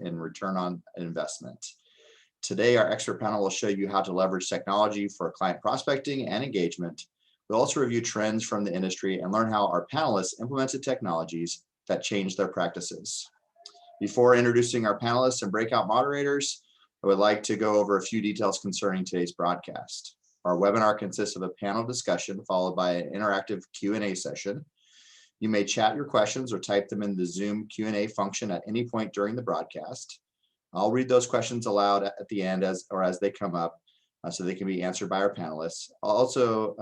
in return on investment. Today, our expert panel will show you how to leverage technology for client prospecting and engagement. We'll also review trends from the industry and learn how our panelists implemented technologies that changed their practices. Before introducing our panelists and breakout moderators, I would like to go over a few details concerning today's broadcast. Our webinar consists of a panel discussion followed by an interactive Q&A session. You may chat your questions or type them in the Zoom Q&A function at any point during the broadcast. I'll read those questions aloud at the end as they come up so they can be answered by our panelists. Also,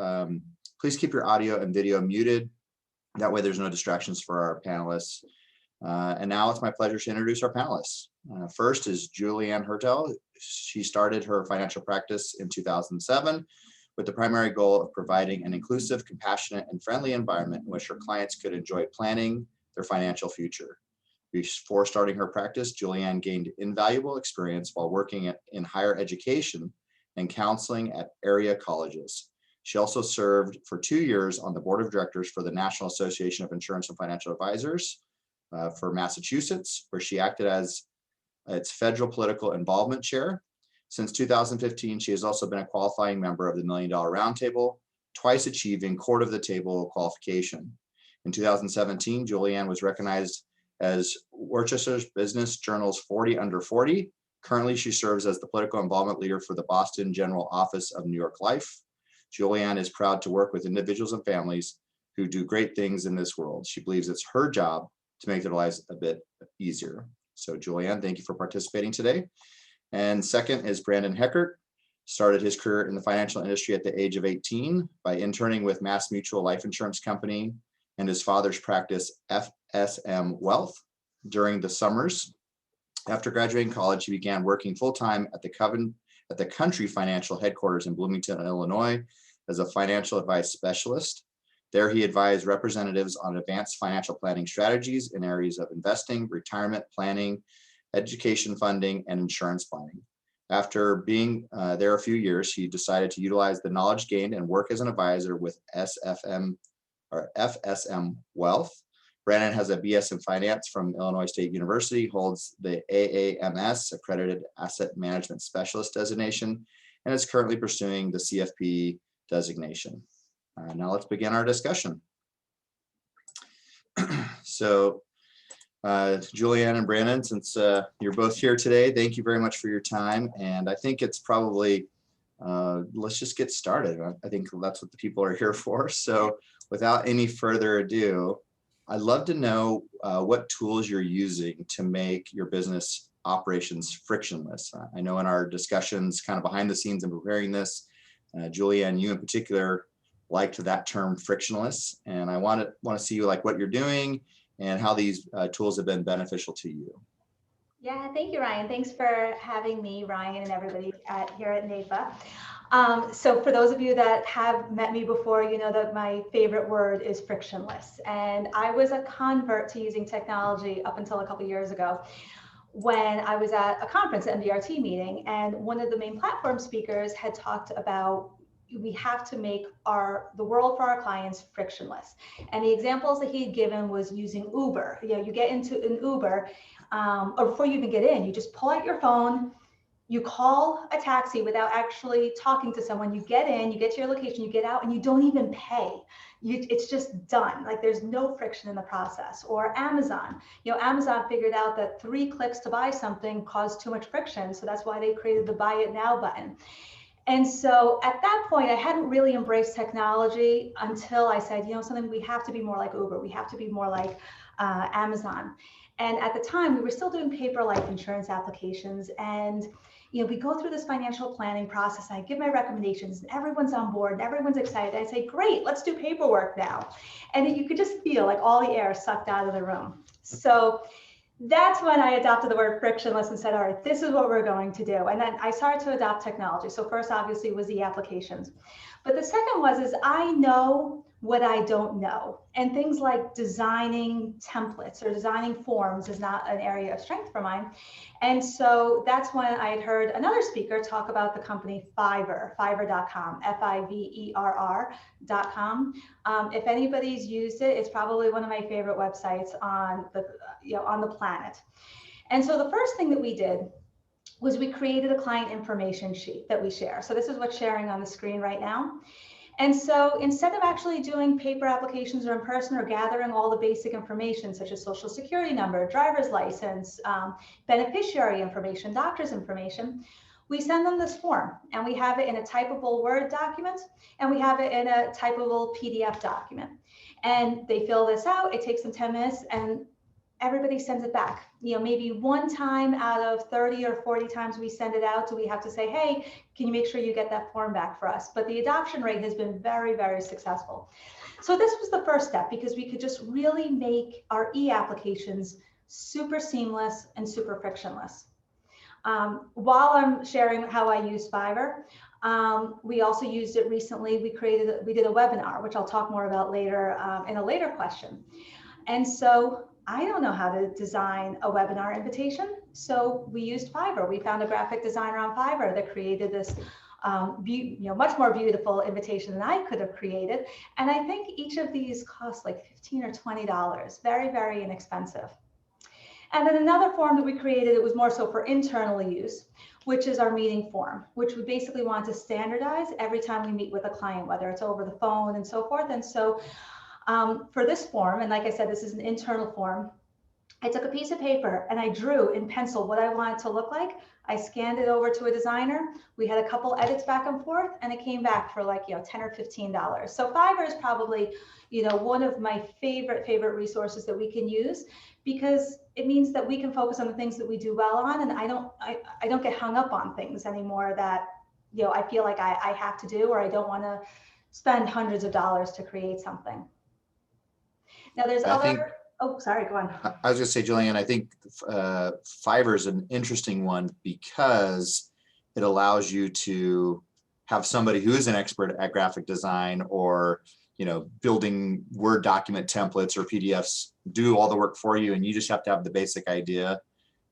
please keep your audio and video muted. That way there's no distractions for our panelists. And now it's my pleasure to introduce our panelists. First is Julianne Redtail. She started her financial practice in 2007 with the primary goal of providing an inclusive, compassionate, and friendly environment in which her clients could enjoy planning their financial future. Before starting her practice, Julianne gained invaluable experience while working in higher education and counseling at area colleges. She also served for 2 years on the board of directors for the National Association of Insurance and Financial Advisors for Massachusetts, where she acted as its federal political involvement chair. Since 2015, she has also been a qualifying member of the $1 Million Roundtable, twice achieving Court of the Table qualification. In 2017, Julianne was recognized as Worcester Business Journal's 40 Under 40. Currently, she serves as the political involvement leader for the Boston General Office of New York Life. Julianne is proud to work with individuals and families who do great things in this world. She believes it's her job to make their lives a bit easier. So Julianne, thank you for participating today. And second is Brandon Heckert. Started his career in the financial industry at the age of 18 by interning with Mass Mutual Life Insurance Company and his father's practice, FSM Wealth, during the summers. After graduating college, he began working full-time at the Country Financial headquarters in Bloomington, Illinois, as a financial advice specialist. There, he advised representatives on advanced financial planning strategies in areas of investing, retirement planning, education funding, and insurance planning. After being there a few years, he decided to utilize the knowledge gained and work as an advisor with FSM Wealth. Brandon has a BS in finance from Illinois State University, holds the AAMS, Accredited Asset Management Specialist designation, and is currently pursuing the CFP designation. Now let's begin our discussion. So Julianne and Brandon, since you're both here today, thank you very much for your time. And I think it's probably, let's just get started. I think that's what the people are here for. So without any further ado, I'd love to know what tools you're using to make your business operations frictionless. I know in our discussions kind of behind the scenes and preparing this, Julianne, you in particular liked that term frictionless. And I want to see like what you're doing and how these tools have been beneficial to you. Yeah, thank you, Ryan. Thanks for having me, Ryan, and everybody here at NAPA. So for those of you that have met me before, you know that my favorite word is frictionless. And I was a convert to using technology up until a couple of years ago when I was at a conference, an MDRT meeting, and one of the main platform speakers had talked about we have to make the world for our clients frictionless. And the examples that he had given was using Uber. You know, you get into an Uber, or before you even get in, you just pull out your phone, you call a taxi without actually talking to someone, you get in, you get to your location, you get out, and you don't even pay. It's just done. Like there's no friction in the process. Or Amazon. You know, Amazon figured out that 3 clicks to buy something caused too much friction. So that's why they created the Buy It Now button. And so at that point, I hadn't really embraced technology until I said, you know, something, we have to be more like Uber. We have to be more like Amazon. And at the time, we were still doing paper life insurance applications. And, you know, we go through this financial planning process. I give my recommendations and everyone's on board and everyone's excited. I say, great, let's do paperwork now. And you could just feel like all the air sucked out of the room. So that's when I adopted the word frictionless and said, all right, this is what we're going to do. And then I started to adopt technology. So first, obviously, was the applications. But the second is I know what I don't know. And things like designing templates or designing forms is not an area of strength for mine. And so that's when I had heard another speaker talk about the company Fiverr, fiverr.com, Fiverr.com. If anybody's used it, it's probably one of my favorite websites on the planet. And so the first thing that we did was we created a client information sheet that we share. So this is what's sharing on the screen right now. And so instead of actually doing paper applications or in person or gathering all the basic information such as social security number, driver's license, beneficiary information, doctor's information, we send them this form and we have it in a typable Word document and we have it in a typable PDF document. And they fill this out, it takes them 10 minutes and everybody sends it back. You know, maybe one time out of 30 or 40 times we send it out, do we have to say, hey, can you make sure you get that form back for us? But the adoption rate has been very, very successful. So this was the first step because we could just really make our e-applications super seamless and super frictionless. While I'm sharing how I use Fiverr, we also used it recently. We did a webinar, which I'll talk more about later in a later question. And so I don't know how to design a webinar invitation. So we used Fiverr. We found a graphic designer on Fiverr that created this much more beautiful invitation than I could have created. And I think each of these cost like $15 or $20, very, very inexpensive. And then another form that we created, it was more so for internal use, which is our meeting form, which we basically want to standardize every time we meet with a client, whether it's over the phone and so forth. And so for this form, and like I said, this is an internal form, I took a piece of paper and I drew in pencil what I wanted to look like. I scanned it over to a designer. We had a couple edits back and forth and it came back for like, $10 or $15. So Fiverr is probably, one of my favorite resources that we can use because it means that we can focus on the things that we do well on. And I don't get hung up on things anymore that, I feel like I have to do, or I don't want to spend hundreds of dollars to create something. Now there's oh, sorry, go on. I was going to say, Julianne, I think Fiverr is an interesting one because it allows you to have somebody who is an expert at graphic design or, building Word document templates or PDFs do all the work for you. And you just have to have the basic idea.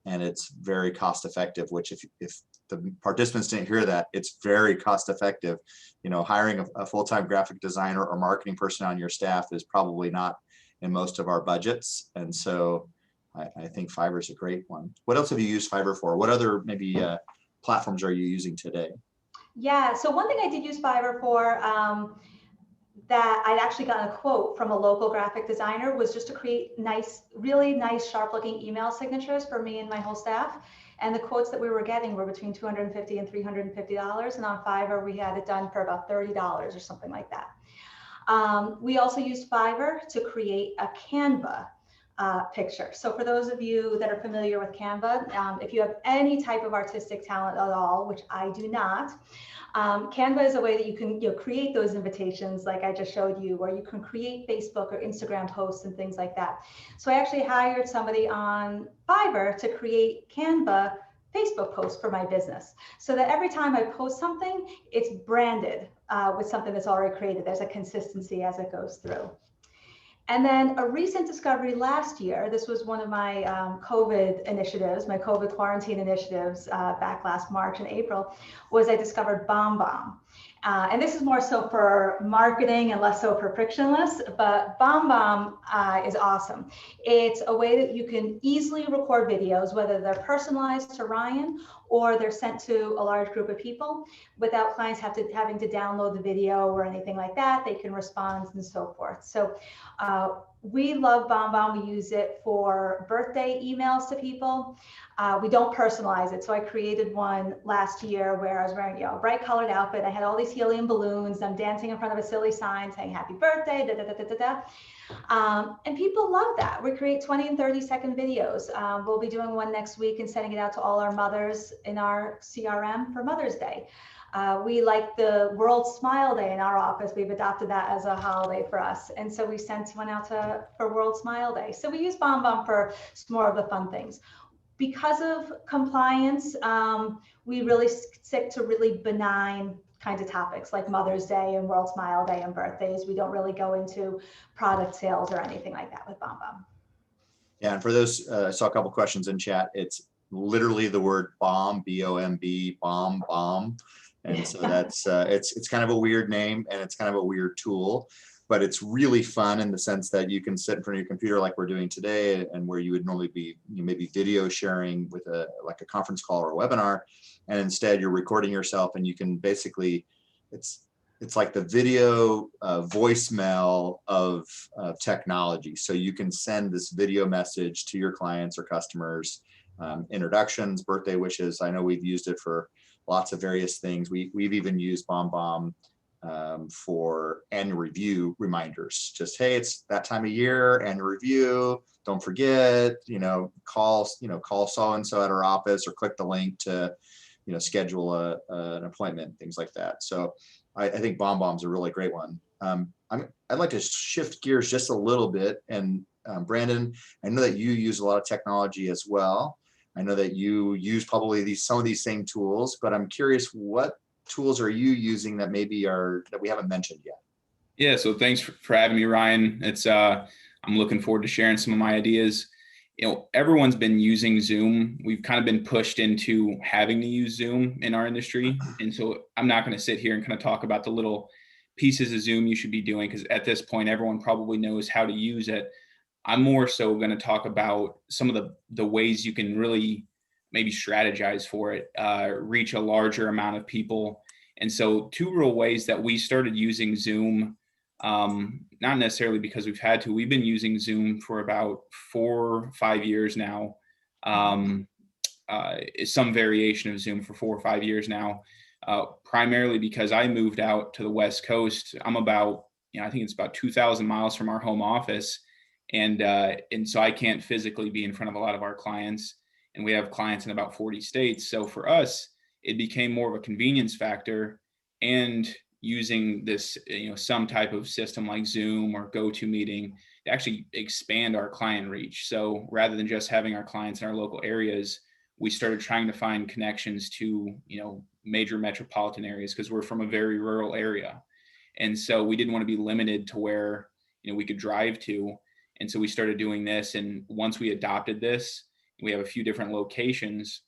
And it's very cost effective, which if the participants didn't hear that, it's very cost effective. Hiring a full-time graphic designer or marketing person on your staff is probably not in most of our budgets. And so I think Fiverr is a great one. What else have you used Fiverr for? What other maybe platforms are you using today? Yeah, so one thing I did use Fiverr for that I'd actually gotten a quote from a local graphic designer was just to create really nice, sharp looking email signatures for me and my whole staff. And the quotes that we were getting were between $250 and $350. And on Fiverr, we had it done for about $30 or something like that. We also used Fiverr to create a Canva picture. So for those of you that are familiar with Canva, if you have any type of artistic talent at all, which I do not, Canva is a way that you can create those invitations like I just showed you, or you can create Facebook or Instagram posts and things like that. So I actually hired somebody on Fiverr to create Canva Facebook posts for my business so that every time I post something, it's branded with something that's already created. There's a consistency as it goes through. And then a recent discovery last year, this was one of my COVID initiatives, my COVID quarantine initiatives back last March and April, was I discovered bombbomb. And this is more so for marketing and less so for frictionless, but bombbomb is awesome. It's a way that you can easily record videos, whether they're personalized to Ryan or they're sent to a large group of people without clients having to download the video or anything like that. They can respond and so forth. So we love bombbomb. We use it for birthday emails to people. We don't personalize it. So I created one last year where I was wearing a bright colored outfit. I had all these helium balloons. I'm dancing in front of a silly sign saying happy birthday, da, da, da, da, da, da. And people love that. We create 20 and 30-second videos. We'll be doing one next week and sending it out to all our mothers in our CRM for Mother's Day. We like the World Smile Day in our office. We've adopted that as a holiday for us. And so we sent one out for World Smile Day. So we use bombbomb for more of the fun things. Because of compliance, we really stick to really benign kinds of topics like Mother's Day and World Smile Day and birthdays. We don't really go into product sales or anything like that with bombbomb. Yeah, and for those, I saw a couple questions in chat. It's literally the word bomb, B-O-M-B, bomb. And so that's it's kind of a weird name and it's kind of a weird tool. but it's really fun in the sense that you can sit in front of your computer like we're doing today, and where you would normally be maybe video sharing with like a conference call or a webinar, and instead you're recording yourself, and you can basically, it's like the video voicemail of technology. So you can send this video message to your clients or customers, introductions, birthday wishes. I know we've used it for lots of various things. We've even used bombbomb for annual review reminders. Just, hey, it's that time of year, annual review. Don't forget, call so-and-so at our office, or click the link to, schedule an appointment, things like that. So I think bombbomb's a really great one. I'd like to shift gears just a little bit. And Brandon, I know that you use a lot of technology as well. I know that you use probably some of these same tools, but I'm curious, what tools are you using that maybe that we haven't mentioned yet? Yeah, so thanks for having me, Ryan. I'm looking forward to sharing some of my ideas. Everyone's been using Zoom. We've kind of been pushed into having to use Zoom in our industry. And so I'm not going to sit here and kind of talk about the little pieces of Zoom you should be doing, because at this point, everyone probably knows how to use it. I'm more so going to talk about some of the ways you can really maybe strategize for it, reach a larger amount of people. And so two real ways that we started using Zoom, not necessarily because we've had to, we've been using Zoom for about 4 or 5 years now. Some variation of Zoom for 4 or 5 years now, primarily because I moved out to the West Coast. I'm about, I think it's about 2,000 miles from our home office. And so I can't physically be in front of a lot of our clients, and we have clients in about 40 states. So for us, it became more of a convenience factor, and using this, some type of system like Zoom or GoToMeeting to actually expand our client reach. So rather than just having our clients in our local areas, we started trying to find connections to, major metropolitan areas, because we're from a very rural area. And so we didn't want to be limited to where, we could drive to. And so we started doing this. And once we adopted this, we have a few different locations.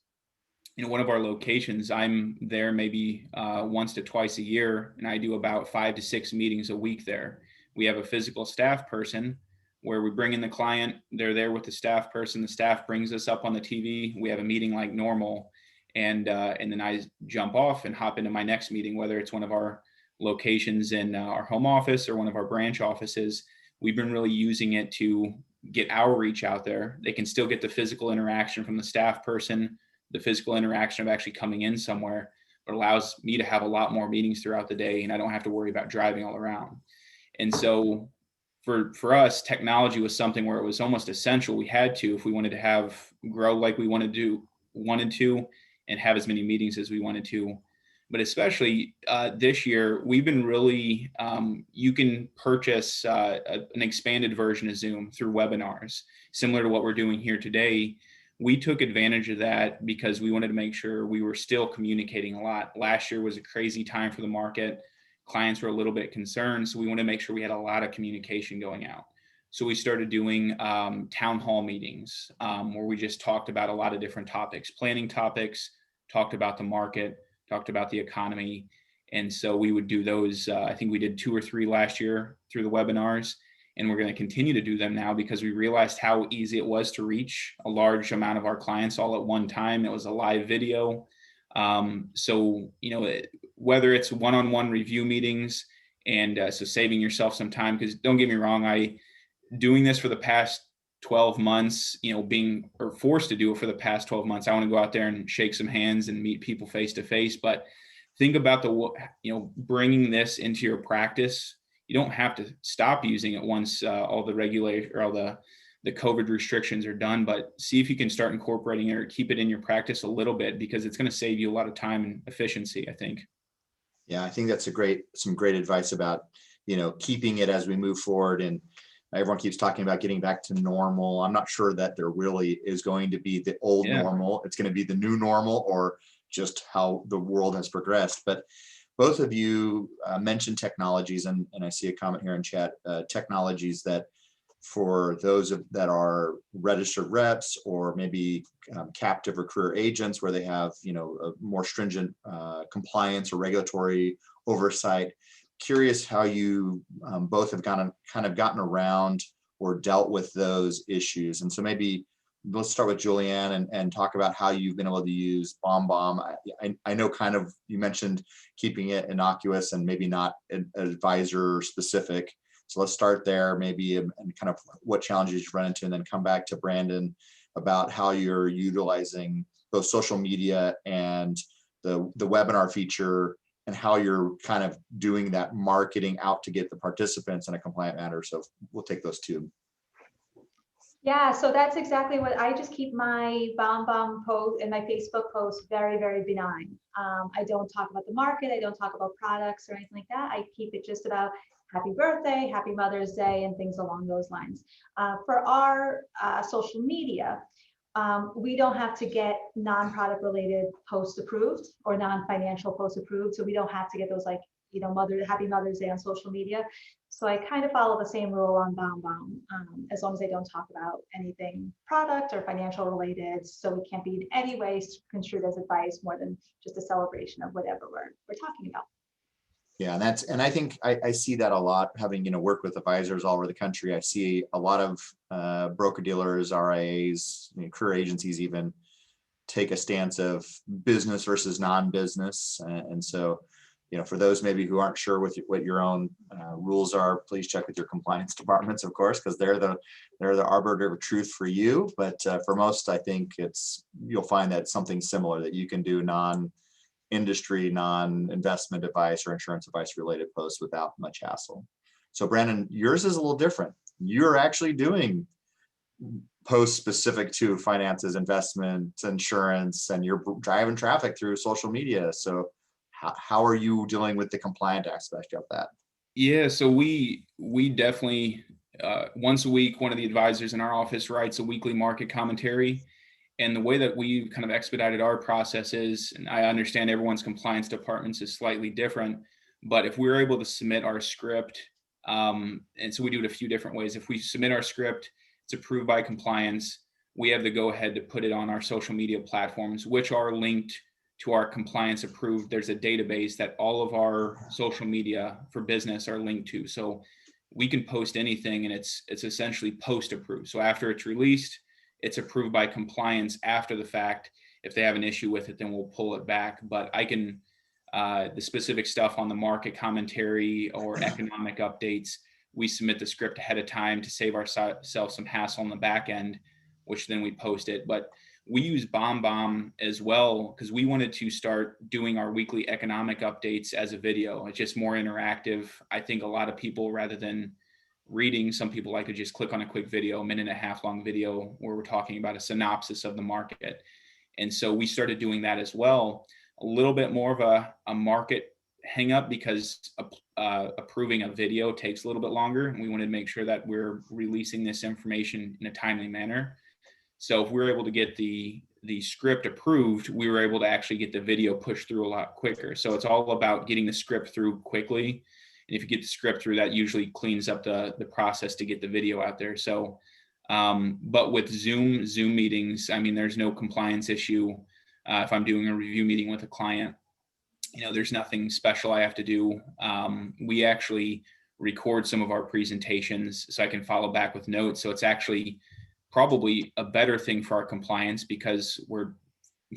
One of our locations, I'm there maybe once to twice a year, and I do about 5 to 6 meetings a week there. We have a physical staff person where we bring in the client, they're there with the staff person, the staff brings us up on the TV, we have a meeting like normal, and then I jump off and hop into my next meeting, whether it's one of our locations in our home office or one of our branch offices. We've been really using it to get our reach out there. They can still get the physical interaction from the staff person, the physical interaction of actually coming in somewhere, but allows me to have a lot more meetings throughout the day, and I don't have to worry about driving all around. And so for us, technology was something where it was almost essential. We had to, if we wanted to grow like we wanted to, and have as many meetings as we wanted to. But especially this year, we've been really, you can purchase an expanded version of Zoom through webinars, similar to what we're doing here today. We took advantage of that because we wanted to make sure we were still communicating a lot. Last year was a crazy time for the market. Clients were a little bit concerned. So we wanted to make sure we had a lot of communication going out. So we started doing town hall meetings where we just talked about a lot of different topics, planning topics, talked about the market, talked about the economy. And so we would do those. I think we did 2 or 3 last year through the webinars. And we're going to continue to do them now because we realized how easy it was to reach a large amount of our clients all at one time. It was a live video. So, whether it's one-on-one review meetings and so saving yourself some time, because don't get me wrong, doing this for the past 12 months, being forced to do it for the past 12 months, I want to go out there and shake some hands and meet people face to face. But think about bringing this into your practice. You don't have to stop using it once all the regulation or all the COVID restrictions are done, but see if you can start incorporating it or keep it in your practice a little bit, because it's going to save you a lot of time and efficiency, I think. Yeah, I think that's some great advice about, keeping it as we move forward. And everyone keeps talking about getting back to normal. I'm not sure that there really is going to be the old normal. It's going to be the new normal, or just how the world has progressed. But both of you mentioned technologies, and I see a comment here in chat, technologies that for those that are registered reps or maybe captive or career agents, where they have, a more stringent compliance or regulatory oversight, curious how you both have kind of gotten around or dealt with those issues. And so maybe let's start with Julianne and talk about how you've been able to use bombbomb. I know kind of you mentioned keeping it innocuous and maybe not advisor specific. So let's start there maybe and kind of what challenges you've run into, and then come back to Brandon about how you're utilizing both social media and the webinar feature, and how you're kind of doing that marketing out to get the participants in a compliant manner. So we'll take those two. Yeah, so that's exactly what I just keep my bomb post and my Facebook post very, very benign. I don't talk about the market. I don't talk about products or anything like that. I keep it just about happy birthday, happy Mother's Day, and things along those lines. For our social media, we don't have to get non-product related posts approved or non-financial posts approved. So we don't have to get those like, happy Mother's Day on social media. So I kind of follow the same rule on bombbomb, as long as I don't talk about anything product or financial related. So it can't be in any way construed as advice more than just a celebration of whatever we're talking about. Yeah, and I think I see that a lot, having worked with advisors all over the country. I see a lot of broker dealers, RIAs, career agencies even take a stance of business versus non-business, and so for those maybe who aren't sure what your own rules are, please check with your compliance departments, of course, because they're the arbiter of truth for you. But for most, I think you'll find that something similar, that you can do non-industry, non-investment advice or insurance advice related posts without much hassle. So Brandon, yours is a little different. You're actually doing posts specific to finances, investment, insurance, and you're driving traffic through social media. So how are you dealing with the compliant aspect of that? Yeah, so we definitely once a week, one of the advisors in our office writes a weekly market commentary. And the way that we kind of expedited our process is, and I understand everyone's compliance departments is slightly different, but if we're able to submit our script, and so we do it a few different ways. If we submit our script, it's approved by compliance, we have the go ahead to put it on our social media platforms, which are linked to our compliance approved. There's a database that all of our social media for business are linked to. So we can post anything and it's essentially post approved. So after it's released, it's approved by compliance after the fact. If they have an issue with it, then we'll pull it back. But I can, the specific stuff on the market commentary or economic updates, we submit the script ahead of time to save ourselves some hassle on the back end, which then we post it. But we use bombbomb as well because we wanted to start doing our weekly economic updates as a video. It's just more interactive. I think a lot of people, rather than reading, some people like to just click on a quick video, 1.5 minute long video where we're talking about a synopsis of the market. And so we started doing that as well. A little bit more of a market hang up because approving a video takes a little bit longer. And we wanted to make sure that we're releasing this information in a timely manner. So if we were able to get the script approved, we were able to actually get the video pushed through a lot quicker. So it's all about getting the script through quickly. And if you get the script through, that usually cleans up the process to get the video out there. So, but with Zoom meetings, I mean, there's no compliance issue. If I'm doing a review meeting with a client, there's nothing special I have to do. We actually record some of our presentations so I can follow back with notes. So it's actually probably a better thing for our compliance because we're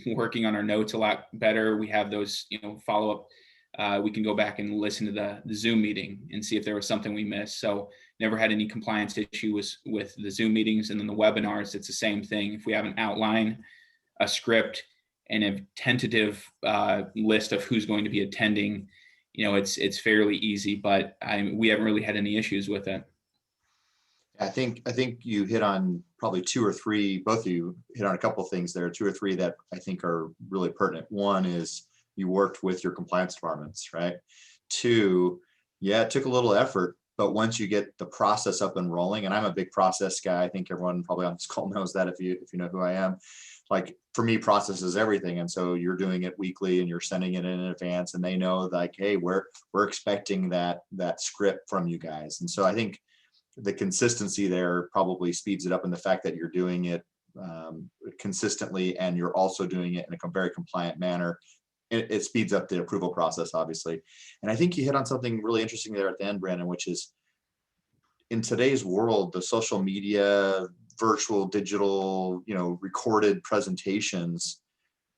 working on our notes a lot better. We have those, follow up. We can go back and listen to the Zoom meeting and see if there was something we missed. So never had any compliance issues with the Zoom meetings. And then the webinars, it's the same thing. If we have an outline, a script, and a tentative list of who's going to be attending, it's fairly easy, but we haven't really had any issues with it. I think you hit on probably two or three, both of you hit on a couple of things there, 2 or 3 that I think are really pertinent. One is you worked with your compliance departments, right? 2, yeah, it took a little effort, but once you get the process up and rolling, and I'm a big process guy, I think everyone probably on this call knows that if you know who I am. Like for me, process is everything. And so you're doing it weekly and you're sending it in advance and they know like, hey, we're expecting that script from you guys. And so I think the consistency there probably speeds it up in the fact that you're doing it consistently and you're also doing it in a very compliant manner it speeds up the approval process, obviously. And I think you hit on something really interesting there at the end, Brandon, which is in today's world, the social media, virtual, digital, recorded presentations,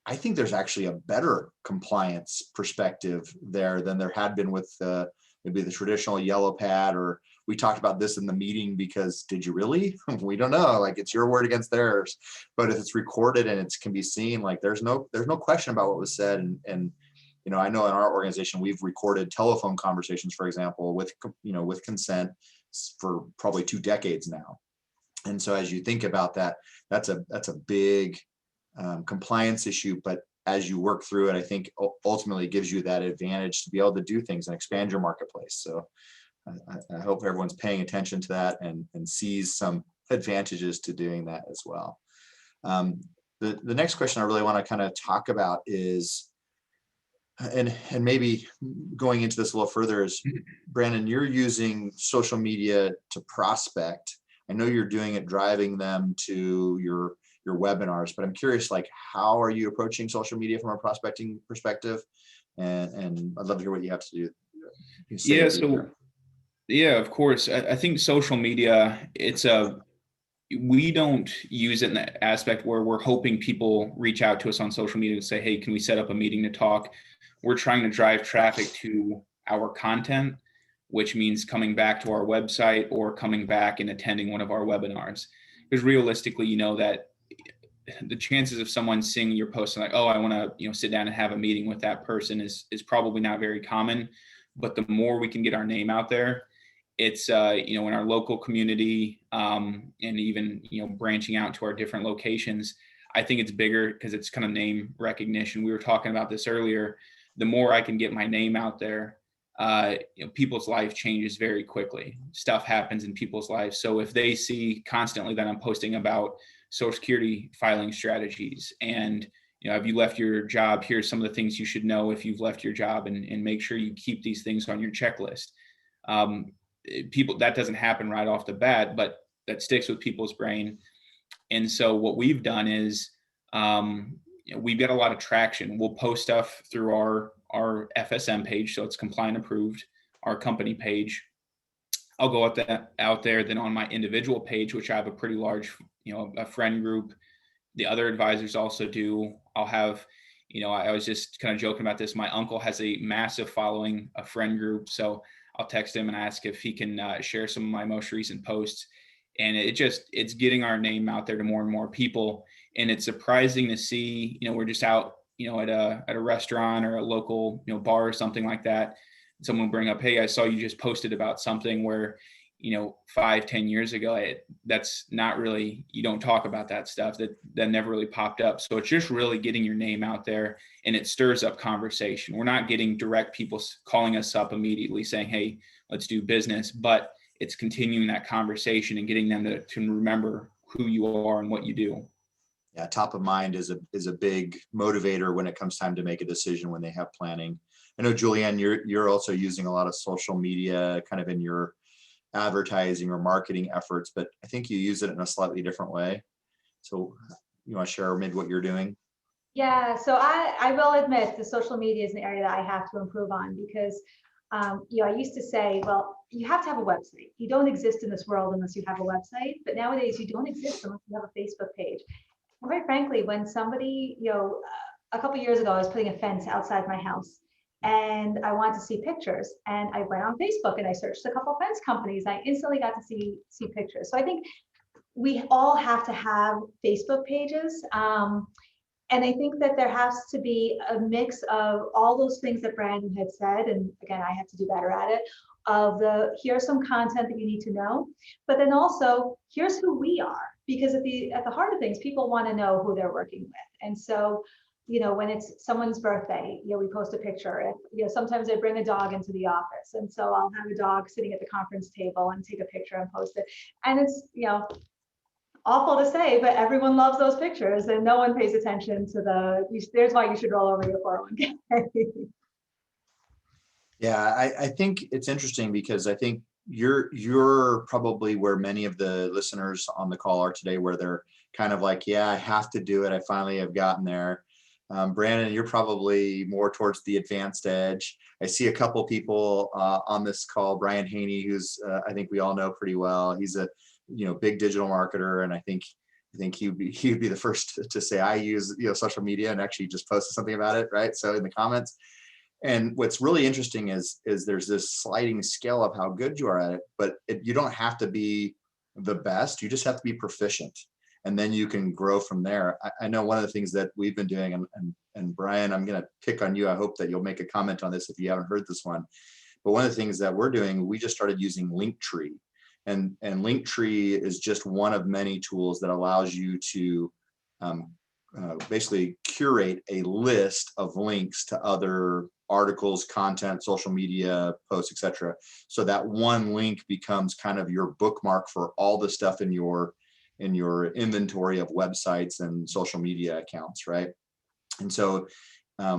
I think there's actually a better compliance perspective there than there had been with maybe the traditional yellow pad, or we talked about this in the meeting because did you really? We don't know, like it's your word against theirs. But if it's recorded and it can be seen, like there's no question about what was said. And I know in our organization, we've recorded telephone conversations, for example, with consent for probably 2 decades now. And so as you think about that, that's a big compliance issue. But as you work through it, I think ultimately gives you that advantage to be able to do things and expand your marketplace. So I hope everyone's paying attention to that and sees some advantages to doing that as well. The next question I really want to kind of talk about is, and maybe going into this a little further, is Brandon, you're using social media to prospect. I know you're doing it, driving them to your webinars, but I'm curious, like, how are you approaching social media from a prospecting perspective? And I'd love to hear what you have to do. Yeah, of course. I think social media, we don't use it in that aspect where we're hoping people reach out to us on social media to say, hey, can we set up a meeting to talk? We're trying to drive traffic to our content, which means coming back to our website or coming back and attending one of our webinars. Because realistically, that the chances of someone seeing your post and like, oh, I want to, sit down and have a meeting with that person is probably not very common. But the more we can get our name out there, it's, in our local community, and even, branching out to our different locations, I think it's bigger because it's kind of name recognition. We were talking about this earlier. The more I can get my name out there, people's life changes very quickly. Stuff happens in people's lives. So if they see constantly that I'm posting about Social Security filing strategies and, have you left your job? Here's some of the things you should know if you've left your job, and make sure you keep these things on your checklist. People, that doesn't happen right off the bat, but that sticks with people's brain. And so what we've done is, we've got a lot of traction. We'll post stuff through our FSM page. So it's compliant approved, our company page. I'll go out there then on my individual page, which I have a pretty large, a friend group. The other advisors also do. I'll have, I was just kind of joking about this. My uncle has a massive following, a friend group. So I'll text him and ask if he can share some of my most recent posts. And it's getting our name out there to more and more people. And it's surprising to see, we're just out, at a restaurant or a local, bar or something like that. Someone will bring up, hey, I saw you just posted about something where, 5-10 years ago, that's not really, you don't talk about that stuff, that never really popped up. So it's just really getting your name out there, and it stirs up conversation. We're not getting direct people calling us up immediately saying, hey, let's do business, but it's continuing that conversation and getting them to remember who you are and what you do. Yeah, top of mind is a big motivator when it comes time to make a decision when they have planning. I know, Julianne, you're also using a lot of social media kind of in your advertising or marketing efforts, but I think you use it in a slightly different way. So you want to share maybe what you're doing? Yeah, so I will admit the social media is an area that I have to improve on because, I used to say, well, you have to have a website. You don't exist in this world unless you have a website, but nowadays you don't exist unless you have a Facebook page. And quite frankly, when somebody, a couple of years ago, I was putting a fence outside my house and I wanted to see pictures, and I went on Facebook and I searched a couple of fence companies. I instantly got to see pictures. So I think we all have to have Facebook pages. And I think that there has to be a mix of all those things that Brandon had said, and again, I have to do better at it, of here's some content that you need to know, but then also here's who we are, because at the heart of things, people want to know who they're working with. And so, when it's someone's birthday, we post a picture. Sometimes I bring a dog into the office, and so I'll have a dog sitting at the conference table and take a picture and post it. And it's, awful to say, but everyone loves those pictures and no one pays attention to there's why you should roll over your 401k. Yeah, I think it's interesting because I think you're probably where many of the listeners on the call are today, where they're kind of like, yeah, I have to do it. I finally have gotten there. Brandon, you're probably more towards the advanced edge. I see a couple people on this call. Brian Haney, who's I think we all know pretty well. He's a big digital marketer, and I think he'd be the first to say I use social media, and actually just posted something about it, right? So in the comments. And what's really interesting is there's this sliding scale of how good you are at it, but you don't have to be the best. You just have to be proficient, and then you can grow from there. I know one of the things that we've been doing, and Brian, I'm going to pick on you. I hope that you'll make a comment on this if you haven't heard this one. But one of the things that we're doing, we just started using Linktree, and Linktree is just one of many tools that allows you to basically curate a list of links to other articles, content, social media posts, etc. So that one link becomes kind of your bookmark for all the stuff in your inventory of websites and social media accounts, right? And so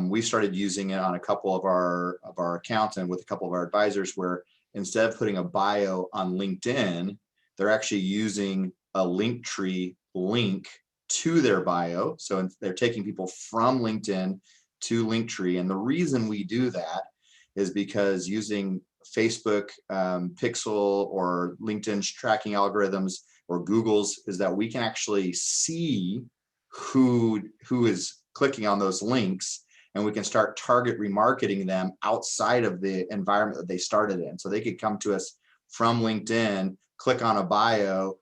we started using it on a couple of our accounts and with a couple of our advisors, where instead of putting a bio on LinkedIn, they're actually using a Linktree link to their bio. So they're taking people from LinkedIn to Linktree. And the reason we do that is because using Facebook Pixel or LinkedIn's tracking algorithms or Google's is that we can actually see who is clicking on those links, and we can start target remarketing them outside of the environment that they started in. So they could come to us from LinkedIn, click on a bio.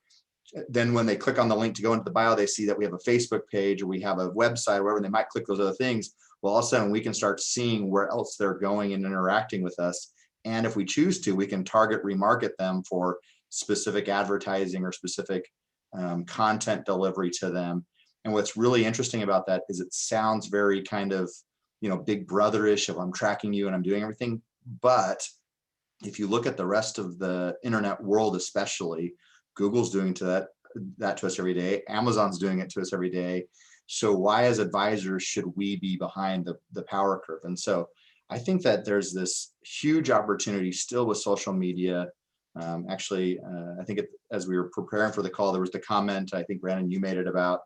Then when they click on the link to go into the bio, they see that we have a Facebook page or we have a website or wherever, they might click those other things. Well, all of a sudden we can start seeing where else they're going and interacting with us. And if we choose to, we can target remarket them for specific advertising or specific content delivery to them. And what's really interesting about that is it sounds very kind of, big brotherish of I'm tracking you and I'm doing everything. But if you look at the rest of the internet world, especially, Google's doing that to us every day. Amazon's doing it to us every day. So why as advisors should we be behind the power curve? And so I think that there's this huge opportunity still with social media. I think as we were preparing for the call, there was the comment, I think Brandon, you made it about,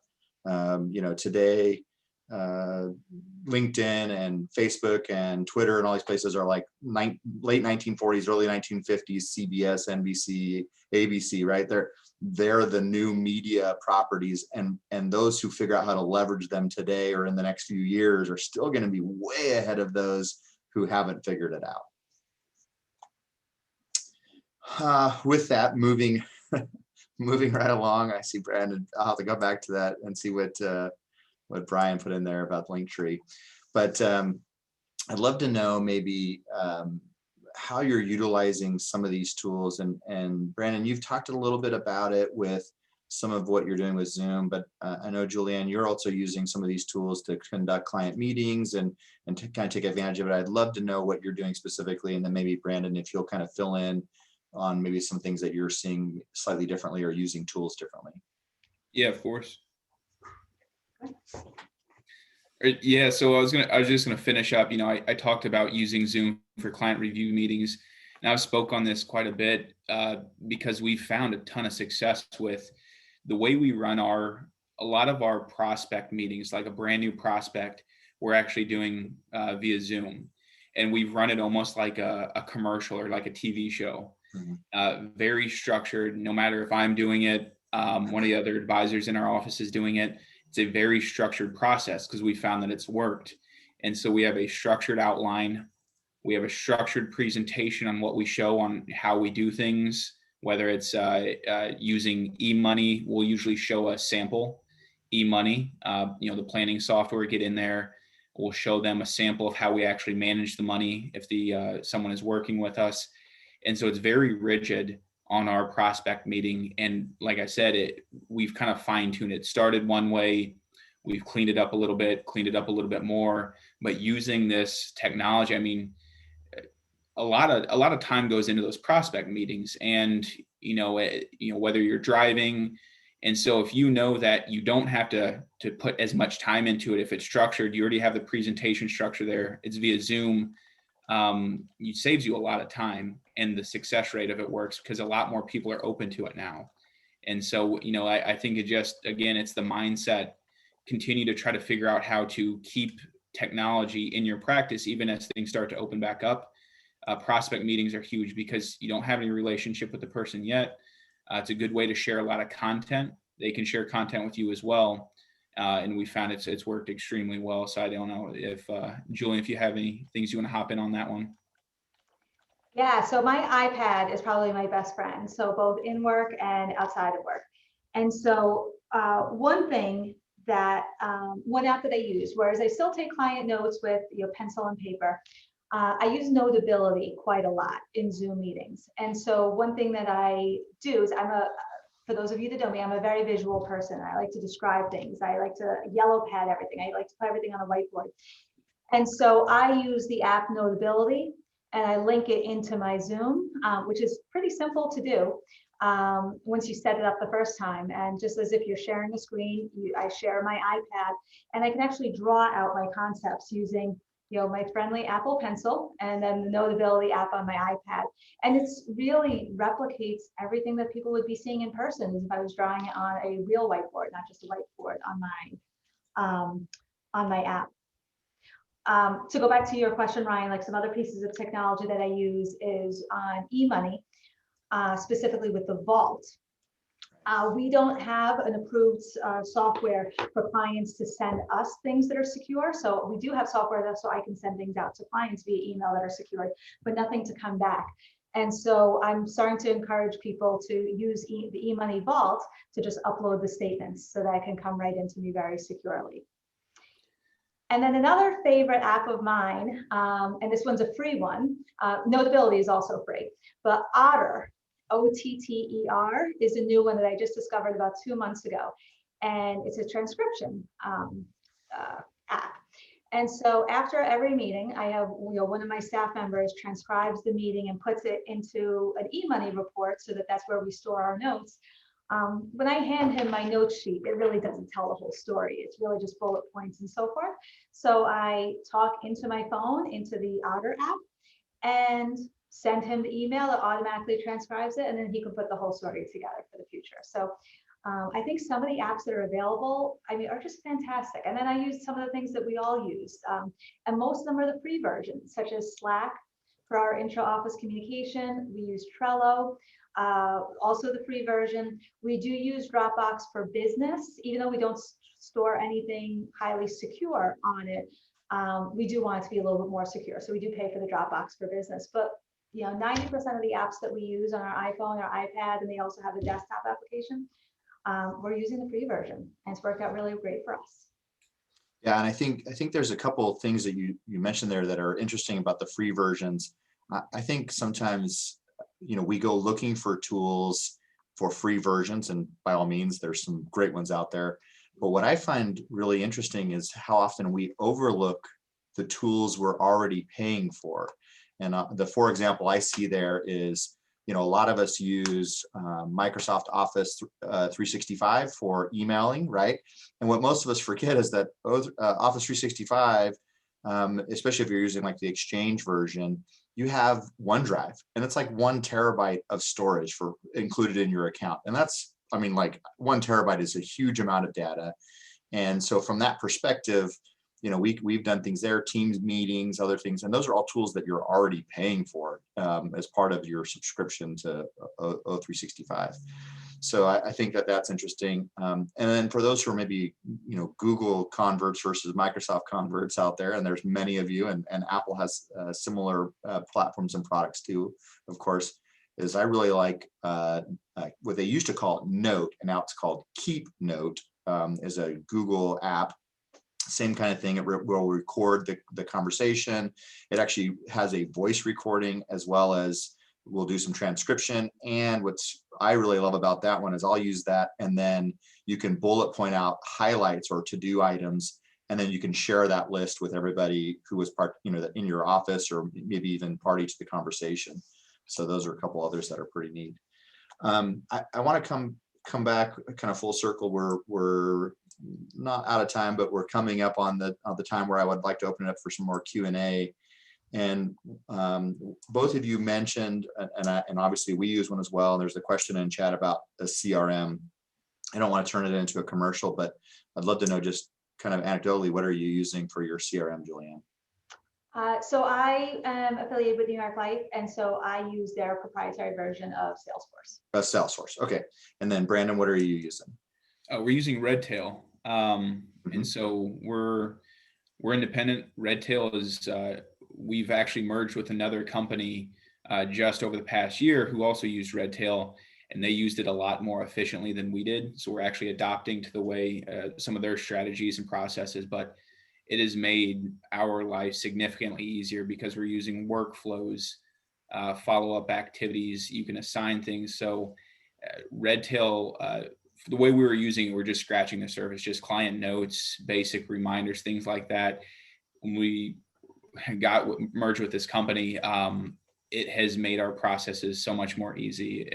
today, LinkedIn and Facebook and Twitter and all these places are like late 1940s, early 1950s, CBS, NBC, ABC, right? They're the new media properties, and those who figure out how to leverage them today or in the next few years are still going to be way ahead of those who haven't figured it out. With that, moving right along, I see Brandon. I'll have to go back to that and see what Brian put in there about Linktree. But I'd love to know maybe how you're utilizing some of these tools. And Brandon, you've talked a little bit about it with some of what you're doing with Zoom, but I know, Julianne, you're also using some of these tools to conduct client meetings and to kind of take advantage of it. I'd love to know what you're doing specifically. And then maybe Brandon, if you'll kind of fill in on maybe some things that you're seeing slightly differently or using tools differently. Yeah, of course. Yeah, so I was just gonna finish up. I talked about using Zoom for client review meetings, and I've spoke on this quite a bit because we've found a ton of success with the way we run a lot of our prospect meetings. Like a brand new prospect, we're actually doing via Zoom, and we've run it almost like a commercial or like a TV show. Mm-hmm. Very structured. No matter if I'm doing it, one of the other advisors in our office is doing it. It's a very structured process because we found that it's worked. And so we have a structured outline. We have a structured presentation on what we show on how we do things, whether it's using eMoney. We'll usually show a sample eMoney, the planning software, get in there. We'll show them a sample of how we actually manage the money if someone is working with us. And so it's very rigid on our prospect meeting. And like I said, we've kind of fine-tuned it. Started one way, we've cleaned it up a little bit more, but using this technology, I mean, a lot of time goes into those prospect meetings, and whether you're driving. And so if you know that you don't have to put as much time into it, if it's structured, you already have the presentation structure there, it's via Zoom, it saves you a lot of time, and the success rate of it works because a lot more people are open to it now. And so, I think it's the mindset, continue to try to figure out how to keep technology in your practice, even as things start to open back up. Prospect meetings are huge because you don't have any relationship with the person yet. It's a good way to share a lot of content. They can share content with you as well. And we found it's worked extremely well. So I don't know if, Julian, if you have any things you want to hop in on that one. Yeah, so my iPad is probably my best friend. So both in work and outside of work. And so one thing that, one app that I use, whereas I still take client notes with pencil and paper, I use Notability quite a lot in Zoom meetings. And so one thing that I do is for those of you that know me, I'm a very visual person. I like to describe things. I like to yellow pad everything. I like to put everything on a whiteboard. And so I use the app Notability and I link it into my Zoom, which is pretty simple to do once you set it up the first time. And just as if you're sharing a screen, I share my iPad and I can actually draw out my concepts using my friendly Apple Pencil and then the Notability app on my iPad. And it's really replicates everything that people would be seeing in person as if I was drawing it on a real whiteboard, not just a whiteboard on my app. To go back to your question, Ryan, like some other pieces of technology that I use is on eMoney, specifically with the Vault. We don't have an approved software for clients to send us things that are secure. So we do have software so I can send things out to clients via email that are secured, but nothing to come back. And so I'm starting to encourage people to use the eMoney Vault to just upload the statements so that I can come right into me very securely. And then another favorite app of mine, and this one's a free one, Notability is also free, but Otter, OTTER, is a new one that I just discovered about 2 months ago. And it's a transcription app. And so after every meeting, I have one of my staff members transcribes the meeting and puts it into an eMoney report so that that's where we store our notes. When I hand him my note sheet, it really doesn't tell the whole story. It's really just bullet points and so forth. So I talk into my phone, into the Otter app, and send him the email. It automatically transcribes it, and then he can put the whole story together for the future. So I think some of the apps that are available, are just fantastic. And then I use some of the things that we all use, and most of them are the free versions, such as Slack for our intra-office communication. We use Trello. Also the free version. We do use Dropbox for business, even though we don't store anything highly secure on it. We do want it to be a little bit more secure. So we do pay for the Dropbox for business, but 90% of the apps that we use on our iPhone, our iPad, and they also have the desktop application, we're using the free version, and it's worked out really great for us. Yeah, and I think there's a couple of things that you mentioned there that are interesting about the free versions. I think sometimes we go looking for tools for free versions, and by all means, there's some great ones out there. But what I find really interesting is how often we overlook the tools we're already paying for. And for example I see there is, a lot of us use Microsoft Office 365 for emailing, right? And what most of us forget is that Office 365, especially if you're using like the Exchange version, you have OneDrive, and it's like 1 terabyte of storage included in your account. And that's, 1 terabyte is a huge amount of data. And so from that perspective, we've done things there, Teams meetings, other things, and those are all tools that you're already paying for as part of your subscription to O365. So I think that's interesting. And then for those who are maybe, Google converts versus Microsoft converts out there, and there's many of you, and Apple has similar platforms and products too, of course, is I really like what they used to call Note, and now it's called Keep Note, is a Google app. Same kind of thing. It will record the conversation. It actually has a voice recording as well as we'll do some transcription. And what's I really love about that one is I'll use that, and then you can bullet point out highlights or to-do items, and then you can share that list with everybody who was part, in your office, or maybe even party to the conversation. So those are a couple others that are pretty neat. I want to come back kind of full circle. We're not out of time, but we're coming up on the time where I would like to open it up for some more Q&A. And both of you mentioned, and obviously we use one as well, and there's a question in chat about a CRM. I don't want to turn it into a commercial, but I'd love to know just kind of anecdotally, what are you using for your CRM, Julianne? So I am affiliated with New York Life, and so I use their proprietary version of Salesforce. Salesforce. Okay. And then Brandon, what are you using? We're using Redtail. And so we're independent. Redtail is, we've actually merged with another company just over the past year who also used Redtail, and they used it a lot more efficiently than we did. So we're actually adopting to the way some of their strategies and processes, but it has made our life significantly easier because we're using workflows, follow-up activities. You can assign things. So Redtail, the way we were using it, we're just scratching the surface, just client notes, basic reminders, things like that. When we got merged with this company, it has made our processes so much more easy.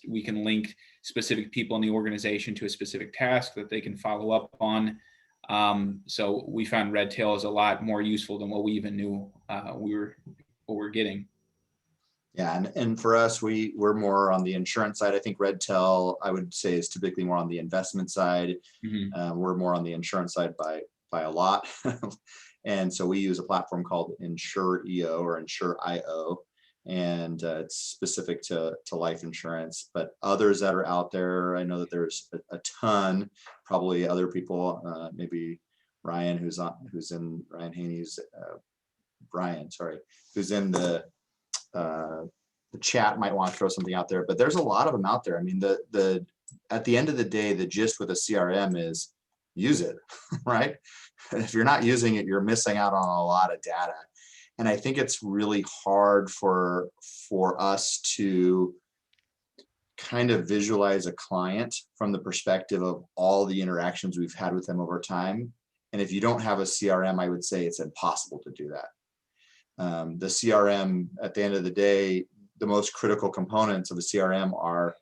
We can link specific people in the organization to a specific task that they can follow up on. So we found Redtail is a lot more useful than what we even knew what we're getting. Yeah, and for us, we're more on the insurance side. I think Redtail, I would say, is typically more on the investment side. We're more on the insurance side by a lot. And so we use a platform called Insure.io or Insure.io, and it's specific to life insurance. But others that are out there, I know that there's a ton, probably other people, maybe Ryan, who's in Ryan Haney's, who's in the chat might want to throw something out there, but there's a lot of them out there. I mean, at the end of the day, the gist with a CRM is use it, right? If you're not using it, you're missing out on a lot of data. And I think it's really hard for us to kind of visualize a client from the perspective of all the interactions we've had with them over time. And if you don't have a CRM, I would say it's impossible to do that. The CRM, at the end of the day, the most critical components of a CRM are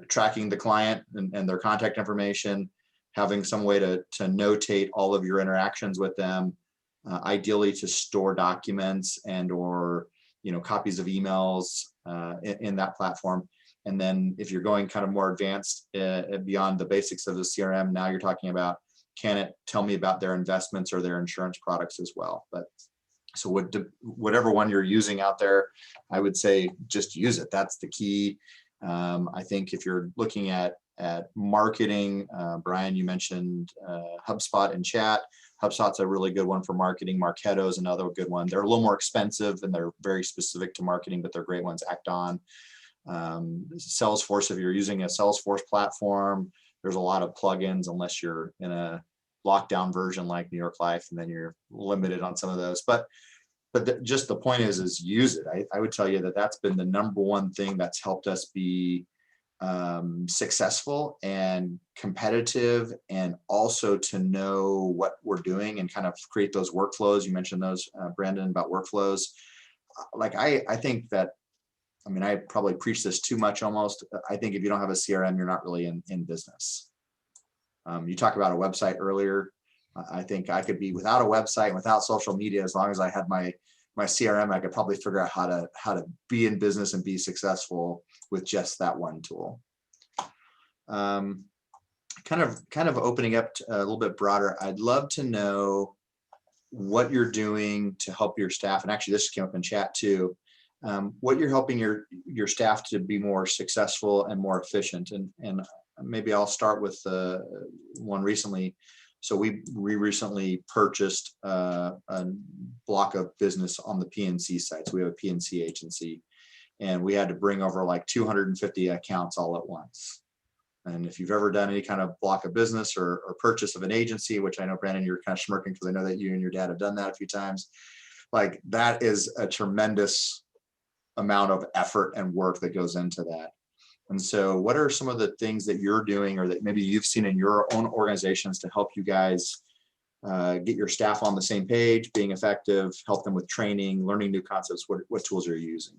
tracking the client and their contact information, having some way to notate all of your interactions with them, ideally to store documents and or copies of emails in that platform. And then if you're going kind of more advanced beyond the basics of the CRM, now you're talking about, can it tell me about their investments or their insurance products as well? But so whatever one you're using out there, I would say just use it. That's the key. I think if you're looking at marketing, Brian, you mentioned HubSpot in chat. HubSpot's a really good one for marketing. Marketo is another good one. They're a little more expensive and they're very specific to marketing, but they're great ones. Act On. Salesforce, if you're using a Salesforce platform, there's a lot of plugins unless you're in a lockdown version like New York Life, and then you're limited on some of those. But just the point is use it. I would tell you that that's been the number one thing that's helped us be successful and competitive, and also to know what we're doing and kind of create those workflows. You mentioned those, Brandon, about workflows. Like I think that, I mean, I probably preach this too much almost. I think if you don't have a CRM, you're not really in business. You talked about a website earlier. I think I could be without a website, without social media, as long as I had my CRM, I could probably figure out how to be in business and be successful with just that one tool. Kind of opening up a little bit broader. I'd love to know what you're doing to help your staff. And actually, this came up in chat too. What you're helping your staff to be more successful and more efficient. And maybe I'll start with one recently. So we recently purchased a block of business on the PNC side. So we have a PNC agency, and we had to bring over like 250 accounts all at once. And if you've ever done any kind of block of business or purchase of an agency, which I know, Brandon, you're kind of smirking because I know that you and your dad have done that a few times, like that is a tremendous amount of effort and work that goes into that. And so what are some of the things that you're doing or that maybe you've seen in your own organizations to help you guys get your staff on the same page, being effective, help them with training, learning new concepts? What tools are you using?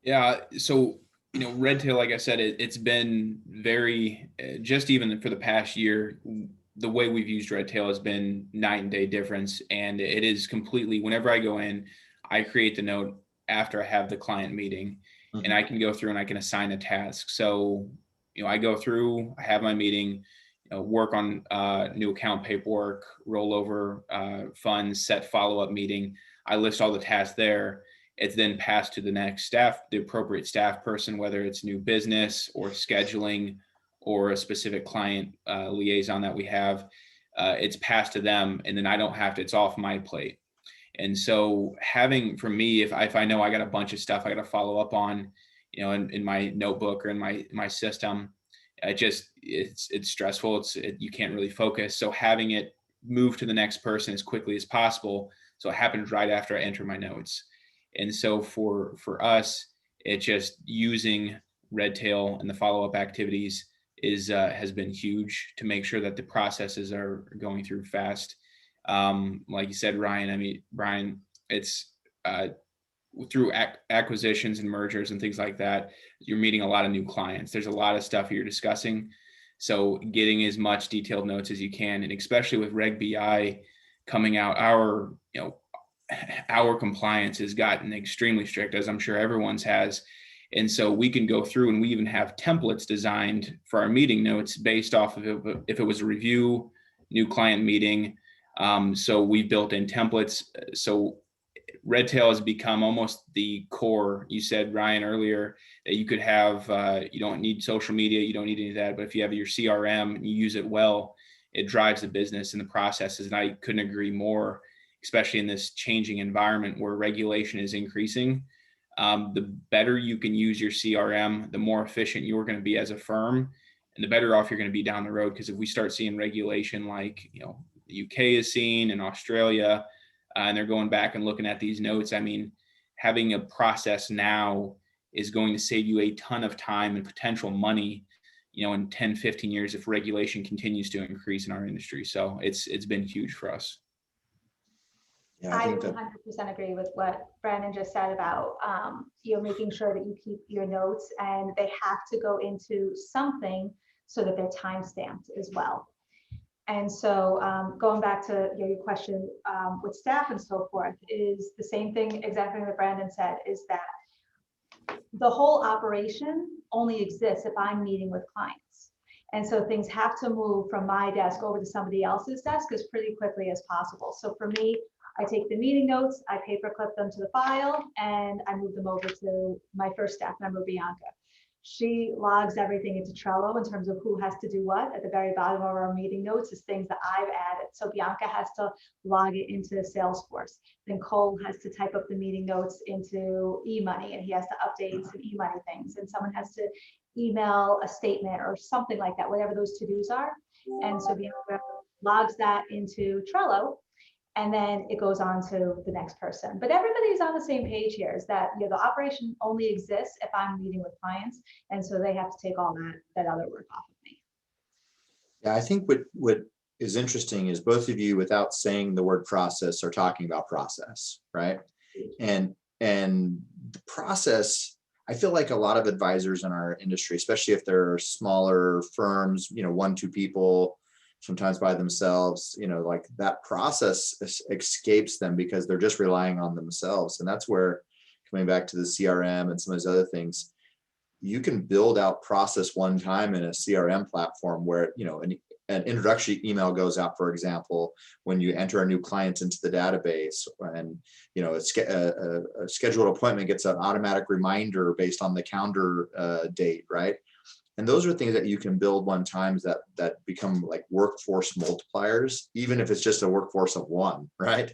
Yeah, so Redtail, like I said, it's been very, just even for the past year, the way we've used Redtail has been night and day difference. And it is completely, whenever I go in, I create the note after I have the client meeting. And I can go through and I can assign a task. So, I go through, I have my meeting, work on new account paperwork, rollover funds, set follow-up meeting. I list all the tasks there. It's then passed to the next staff, the appropriate staff person, whether it's new business or scheduling or a specific client liaison that we have. It's passed to them, and then I don't have to, it's off my plate. And so having, for me, if I know I got a bunch of stuff I got to follow up on, in my notebook or in my system, it's stressful. You can't really focus. So having it move to the next person as quickly as possible. So it happens right after I enter my notes. And so for us, it's just using Redtail and the follow-up activities has been huge to make sure that the processes are going through fast. Like you said, Brian, it's through acquisitions and mergers and things like that, you're meeting a lot of new clients. There's a lot of stuff you're discussing. So getting as much detailed notes as you can, and especially with Reg BI coming out, our compliance has gotten extremely strict, as I'm sure everyone's has. And so we can go through, and we even have templates designed for our meeting notes based off of if it was a review, new client meeting. So we built in templates. So Redtail has become almost the core. You said, Ryan, earlier that you could have, you don't need social media, you don't need any of that, but if you have your CRM and you use it well, it drives the business and the processes. And I couldn't agree more, especially in this changing environment where regulation is increasing. The better you can use your CRM, the more efficient you're going to be as a firm, and the better off you're going to be down the road. Because if we start seeing regulation like the UK is seeing in Australia, and they're going back and looking at these notes, I mean, having a process now is going to save you a ton of time and potential money, in 10, 15 years if regulation continues to increase in our industry. So it's been huge for us. Yeah, I 100% agree with what Brandon just said about making sure that you keep your notes, and they have to go into something so that they're time stamped as well. And so going back to your question with staff and so forth, is the same thing exactly what Brandon said, is that the whole operation only exists if I'm meeting with clients. And so things have to move from my desk over to somebody else's desk as pretty quickly as possible. So for me, I take the meeting notes, I paperclip them to the file, and I move them over to my first staff member, Bianca. She logs everything into Trello in terms of who has to do what. At the very bottom of our meeting notes is things that I've added. So Bianca has to log it into Salesforce. Then Cole has to type up the meeting notes into eMoney, and he has to update some eMoney things. And someone has to email a statement or something like that, whatever those to-dos are. And so Bianca logs that into Trello, and then it goes on to the next person. But everybody's on the same page here, is that the operation only exists if I'm meeting with clients, and so they have to take all that other work off of me. Yeah, I think what is interesting is both of you, without saying the word process, are talking about process, right? And the process, I feel like a lot of advisors in our industry, especially if they're smaller firms, 1-2 people, sometimes by themselves, like that process escapes them because they're just relying on themselves. And that's where, coming back to the CRM and some of those other things, you can build out process one time in a CRM platform where, an introductory email goes out, for example, when you enter a new client into the database, and, a scheduled appointment gets an automatic reminder based on the calendar date, right? And those are things that you can build one time that become like workforce multipliers, even if it's just a workforce of one, right?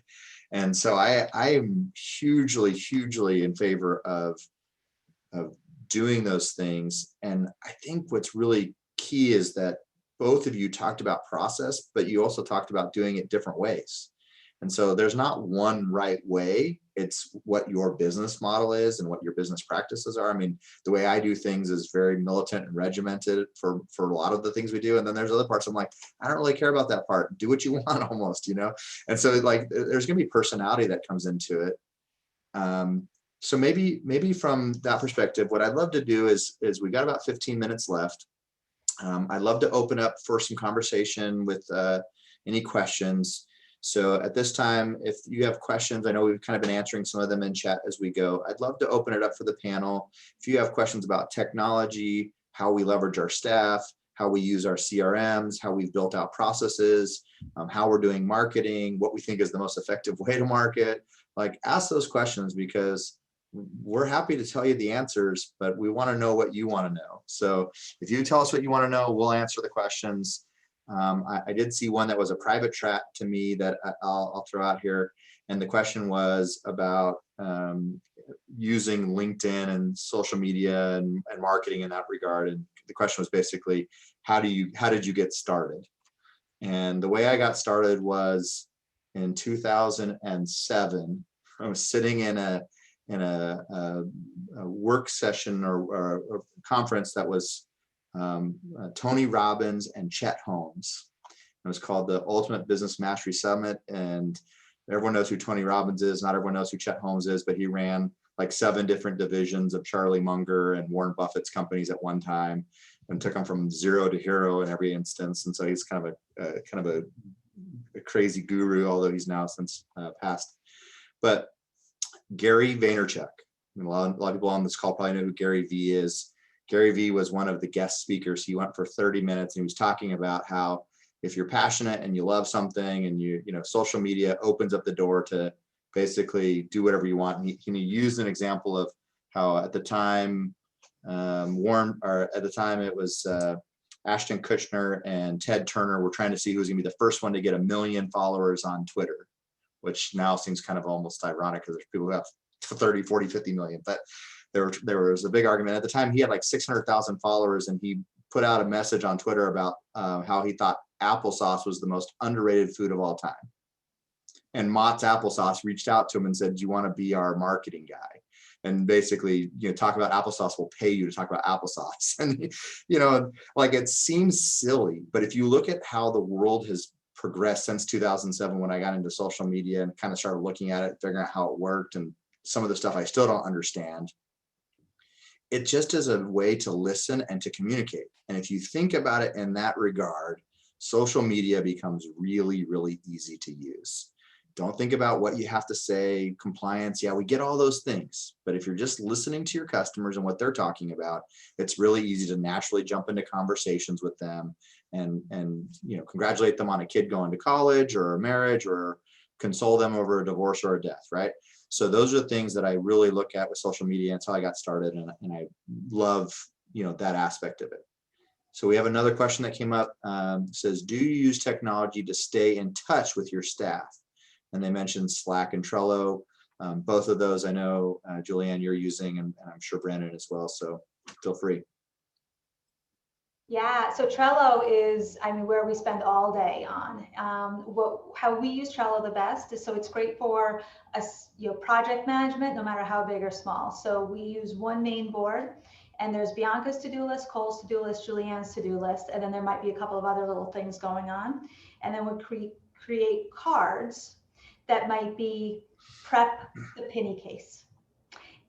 And so I am hugely, hugely in favor of doing those things. And I think what's really key is that both of you talked about process, but you also talked about doing it different ways. And so there's not one right way. It's what your business model is and what your business practices are. I mean, the way I do things is very militant and regimented for a lot of the things we do. And then there's other parts I'm like, I don't really care about that part. Do what you want almost, And so like, there's going to be personality that comes into it. So maybe from that perspective, what I'd love to do is we got about 15 minutes left. I'd love to open up for some conversation with any questions. So at this time, if you have questions, I know we've kind of been answering some of them in chat as we go. I'd love to open it up for the panel. If you have questions about technology, how we leverage our staff, how we use our CRMs, how we've built out processes, how we're doing marketing, what we think is the most effective way to market. Like, ask those questions, because we're happy to tell you the answers, but we want to know what you want to know. So if you tell us what you want to know, we'll answer the questions. I did see one that was a private chat to me that I'll throw out here. And the question was about using LinkedIn and social media and marketing in that regard. And the question was basically, how did you get started? And the way I got started was in 2007. I was sitting in a work session or a conference that was Tony Robbins and Chet Holmes. It was called the Ultimate Business Mastery Summit, and everyone knows who Tony Robbins is. Not everyone knows who Chet Holmes is, but he ran like 7 different divisions of Charlie Munger and Warren Buffett's companies at one time, and took them from zero to hero in every instance. And so he's kind of a crazy guru, although he's now since passed. But Gary Vaynerchuk, a lot of people on this call probably know who Gary V is. Gary V was one of the guest speakers. He went for 30 minutes and he was talking about how if you're passionate and you love something, and you know, social media opens up the door to basically do whatever you want. And he used an example of how at the time it was Ashton Kutcher and Ted Turner were trying to see who was going to be the first one to get 1 million followers on Twitter, which now seems kind of almost ironic because there's people who have 30, 40, 50 million. But there was a big argument. At the time, he had like 600,000 followers, and he put out a message on Twitter about how he thought applesauce was the most underrated food of all time. And Mott's Applesauce reached out to him and said, "Do you want to be our marketing guy? And basically, you know, talk about applesauce, we'll pay you to talk about applesauce." And, you know, like, it seems silly, but if you look at how the world has progressed since 2007, when I got into social media and kind of started looking at it, figuring out how it worked, and some of the stuff I still don't understand, it just is a way to listen and to communicate. And if you think about it in that regard, social media becomes really, really easy to use. Don't think about what you have to say, compliance. Yeah, we get all those things. But if you're just listening to your customers and what they're talking about, it's really easy to naturally jump into conversations with them and you know, congratulate them on a kid going to college or a marriage, or console them over a divorce or a death, right? So those are the things that I really look at with social media. That's how I got started. And I love, you know, that aspect of it. So we have another question that came up. Says, do you use technology to stay in touch with your staff? And they mentioned Slack and Trello. Both of those I know, Julianne, you're using, and I'm sure Brandon as well. So feel free. Yeah, so Trello is, I mean, where we spend all day on. How we use Trello the best is, so it's great for us, you know, project management, no matter how big or small. So we use one main board, and there's Bianca's to-do list, Cole's to-do list, Julianne's to-do list, and then there might be a couple of other little things going on. And then we create cards that might be prep the penny case.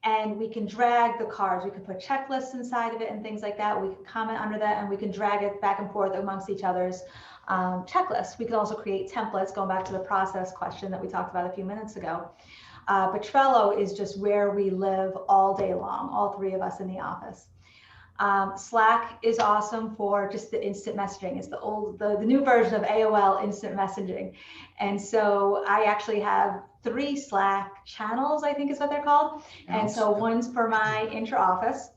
And we can drag the cards. We can put checklists inside of it and things like that. We can comment under that, and we can drag it back and forth amongst each other's checklists. We can also create templates, going back to the process question that we talked about a few minutes ago. But Trello is just where we live all day long, all 3 of us in the office. Slack is awesome for just the instant messaging. It's the new version of AOL instant messaging. And so I actually have 3 Slack channels, I think is what they're called. And so one's for my intra-office,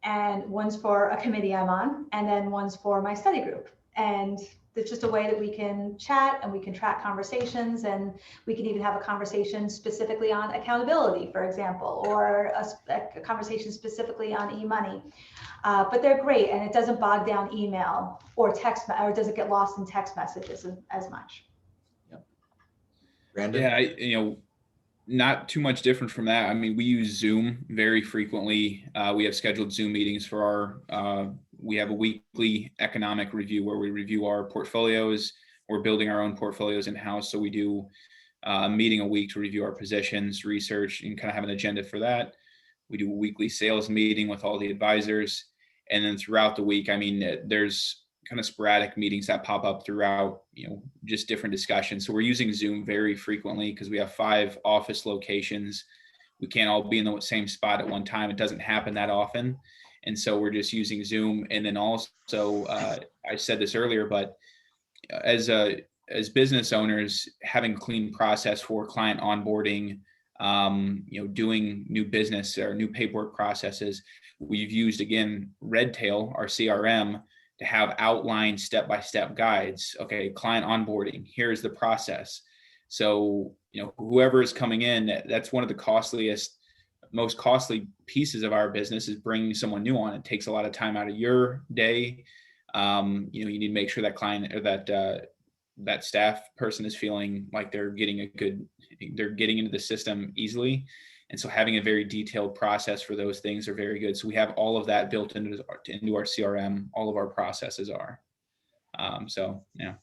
and one's for a committee I'm on, and then one's for my study group. And it's just a way that we can chat and we can track conversations, and we can even have a conversation specifically on accountability, for example, or a conversation specifically on e-money. But they're great, and it doesn't bog down email or text, or it doesn't get lost in text messages as much. Brandon? Yeah, you know, not too much different from that. I mean, we use Zoom very frequently. We have scheduled Zoom meetings for we have a weekly economic review where we review our portfolios. We're building our own portfolios in-house. So we do a meeting a week to review our positions, research, and kind of have an agenda for that. We do a weekly sales meeting with all the advisors. And then throughout the week, I mean, there's kind of sporadic meetings that pop up throughout, you know, just different discussions. So we're using Zoom very frequently because we have 5 office locations. We can't all be in the same spot at one time. It doesn't happen that often. And so we're just using Zoom. And then also, I said this earlier, but as business owners, having a clean process for client onboarding, doing new business or new paperwork processes, we've used, again, Redtail, our CRM, to have outlined step-by-step guides. Okay, client onboarding, here's the process. So, whoever is coming in, that's one of the most costly pieces of our business, is bringing someone new on. It takes a lot of time out of your day. You need to make sure that client or that staff person is feeling like they're getting into the system easily. And so having a very detailed process for those things are very good. So we have all of that built into our CRM. All of our processes are. Yeah.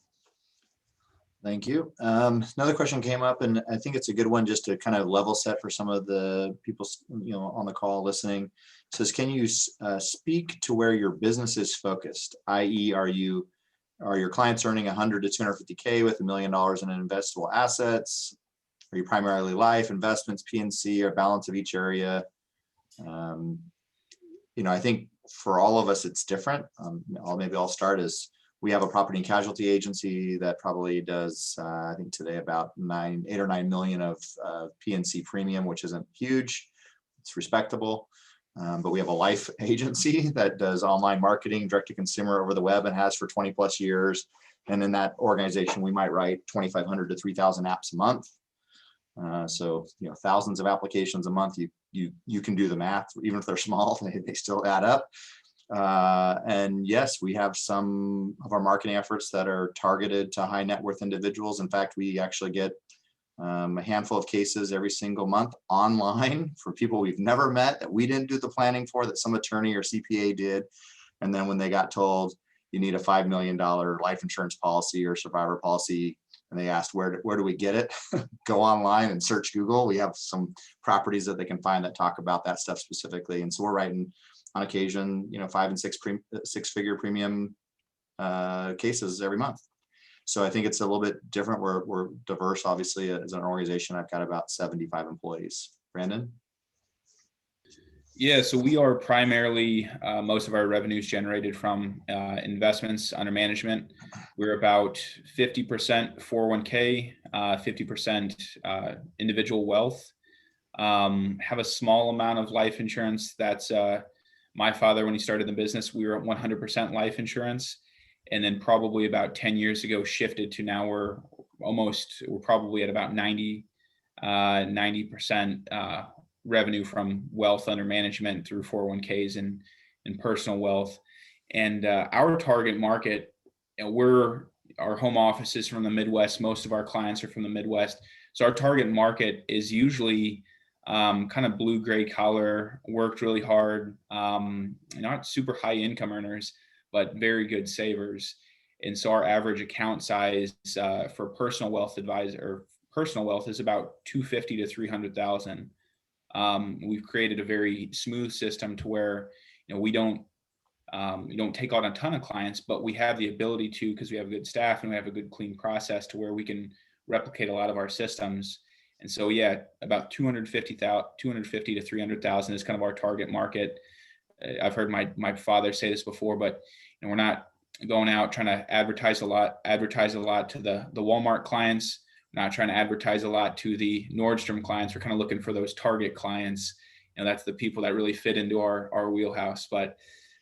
Thank you. Another question came up, and I think it's a good one just to kind of level set for some of the people on the call listening. It says, can you speak to where your business is focused? I.e., are your clients earning 100 to 250K with $1 million in investable assets? Are you primarily life, investments, P&C, or balance of each area? I think for all of us, it's different. I'll start as we have a property and casualty agency that probably does, I think today, about 8 or 9 million of P&C premium, which isn't huge. It's respectable. But we have a life agency that does online marketing, direct to consumer over the web, and has for 20 plus years. And in that organization, we might write 2,500 to 3,000 apps a month. So thousands of applications a month. You can do the math. Even if they're small, they still add up. And yes, we have some of our marketing efforts that are targeted to high net worth individuals. In fact, we actually get a handful of cases every single month online for people we've never met, that we didn't do the planning for, that some attorney or CPA did. And then when they got told you need a $5 million life insurance policy or survivor policy, and they asked, where do we get it? Go online and search Google. We have some properties that they can find that talk about that stuff specifically. And so we're writing on occasion, 5 and 6-figure premium cases every month. So I think it's a little bit different. We're diverse, obviously, as an organization. I've got about 75 employees. Brandon? Yeah, so we are primarily, most of our revenues generated from investments under management. We're about 50% 401k, 50% individual wealth. Have a small amount of life insurance. That's my father, when he started the business, we were at 100% life insurance. And then probably about 10 years ago, shifted to now we're probably at about 90% revenue from wealth under management through 401ks and personal wealth. And our target market, our home office is from the Midwest. Most of our clients are from the Midwest. So our target market is usually kind of blue, gray collar, worked really hard, not super high income earners, but very good savers. And so our average account size for personal wealth is about 250 to 300,000. We've created a very smooth system to where we don't take on a ton of clients, but we have the ability to, because we have a good staff and we have a good clean process, to where we can replicate a lot of our systems. And so, yeah, about 250 to 300,000 is kind of our target market. I've heard my father say this before, but we're not going out trying to advertise a lot to the Walmart clients. We're not trying to advertise a lot to the Nordstrom clients. We're kind of looking for those target clients. That's the people that really fit into our wheelhouse. But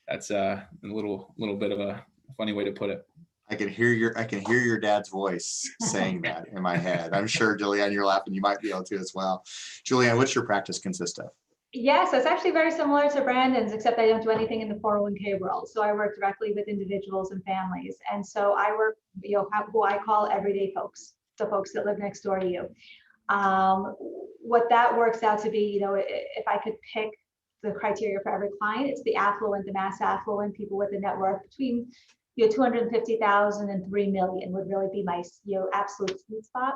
that's a little bit of a funny way to put it. I can hear your dad's voice saying that in my head. I'm sure, Julianne, you're laughing. You might be able to as well. Julianne, what's your practice consist of? Yes, it's actually very similar to Brandon's, except I don't do anything in the 401k world. So I work directly with individuals and families. And so I work, who I call everyday folks, the folks that live next door to you. What that works out to be, if I could pick the criteria for every client, it's the affluent, the mass affluent, people with a net worth between 250,000 and 3 million would really be my absolute sweet spot.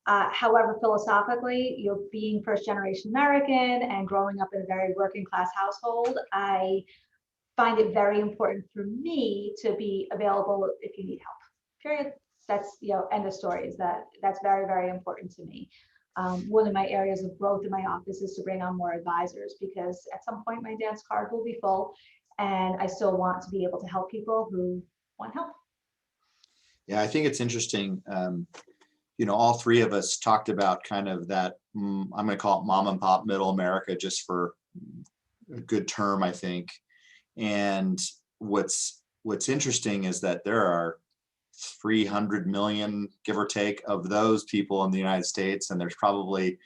However, philosophically, being first generation American and growing up in a very working class household, I find it very important for me to be available if you need help. Period. That's end of story. That's very, very important to me. One of my areas of growth in my office is to bring on more advisors, because at some point my dance card will be full and I still want to be able to help people who want help. Yeah, I think it's interesting. All three of us talked about kind of that, I'm going to call it mom and pop middle America, just for a good term, I think. And what's interesting is that there are 300 million, give or take, of those people in the United States. And there's probably,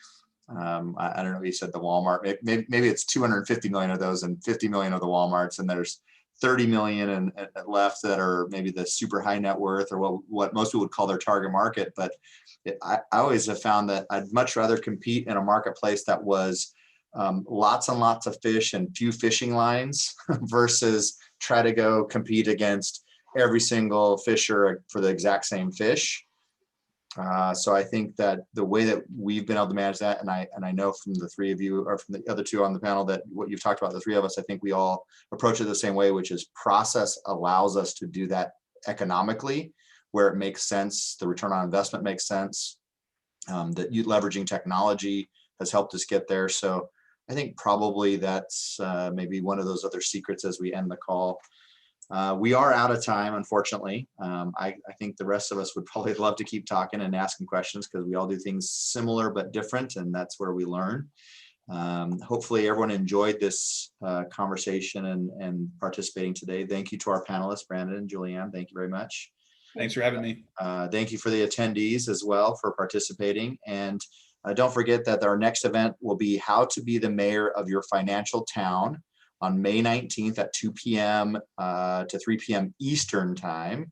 I don't know, you said the Walmart, maybe it's 250 million of those and 50 million of the Walmarts. And there's 30 million and left that are maybe the super high net worth, or what most people would call their target market. But I always have found that I'd much rather compete in a marketplace that was lots and lots of fish and few fishing lines versus try to go compete against every single fisher for the exact same fish. So I think that the way that we've been able to manage that, and I know from the three of you, or from the other two on the panel, that what you've talked about, the three of us, I think we all approach it the same way, which is process allows us to do that economically, where it makes sense. The return on investment makes sense. That you leveraging technology has helped us get there. So I think probably that's maybe one of those other secrets as we end the call. We are out of time, unfortunately. I think the rest of us would probably love to keep talking and asking questions, because we all do things similar but different, and that's where we learn. Hopefully everyone enjoyed this conversation and participating today. Thank you to our panelists, Brandon and Julianne. Thank you very much. Thanks for having me. Thank you for the attendees as well for participating. And don't forget that our next event will be how to be the mayor of your financial town on May 19th at 2 p.m. To 3 p.m. Eastern time.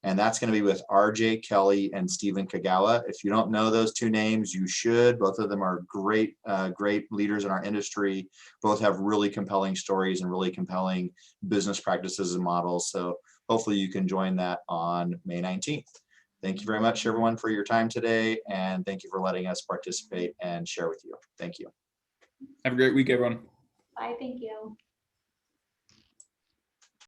And that's going to be with RJ Kelly and Stephen Kagawa. If you don't know those two names, you should. Both of them are great leaders in our industry. Both have really compelling stories and really compelling business practices and models. So hopefully you can join that on May 19th. Thank you very much, everyone, for your time today. And thank you for letting us participate and share with you. Thank you. Have a great week, everyone. Bye, thank you.